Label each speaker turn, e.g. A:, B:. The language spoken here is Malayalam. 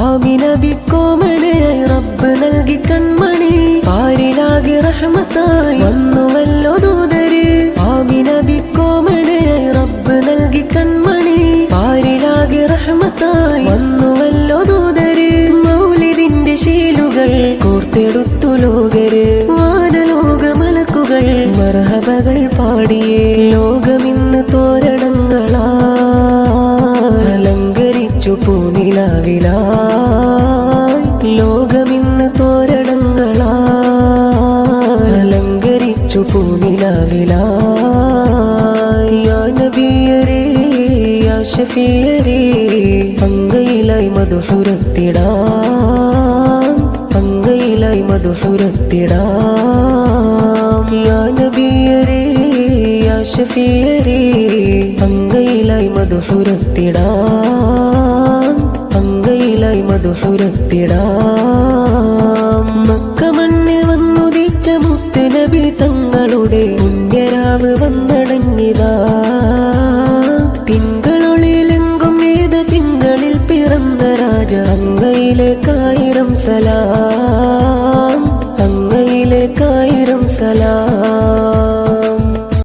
A: ആമിന ബിക്കോമലയായി റബ്ബ് നൽകി കൺമണി പാരിലാകെ റഹ്മത്തായി വന്നുവല്ലോ ദൂതര് ആമിന ബിക്കോമലയായി റബ്ബ് നൽകി കൺമണി പാരിലാകെ റഹ്മത്തായി വന്നുവല്ലോ ദൂതര് മൗലിദിന്റെ ശീലുകൾ കോർത്തെടുത്തു ലോകര് വാനലോക മലക്കുകൾ മർഹബകൾ പാടിയേ ലോകമിന്ന് തോരണങ്ങളാൽ അലങ്കരിച്ചു പൂനിലാവിലായി ലോകമിന്ന് തോരണങ്ങളാൽ അലങ്കരിച്ചു പൂനിലാവിലായി യാ നബിയരേ യാ ശഫീയരേ അങ്ങയിലായി മദ്ഹുരത്തിടാം അങ്ങയിലായി മദ്ഹുരത്തിടാം യാ നബിയരേ യാ ശഫീയരേ അങ്ങയിലായി മദ്ഹുരത്തിടാം അങ്ങയിലായി മദ്ഹുരത്തിടാം മക്ക മണ്ണിൽ വന്നുദിച്ച മുത്ത് നബി തങ്ങളുടെ പുണ്യരാവ് വന്നടങ്ങിയതാ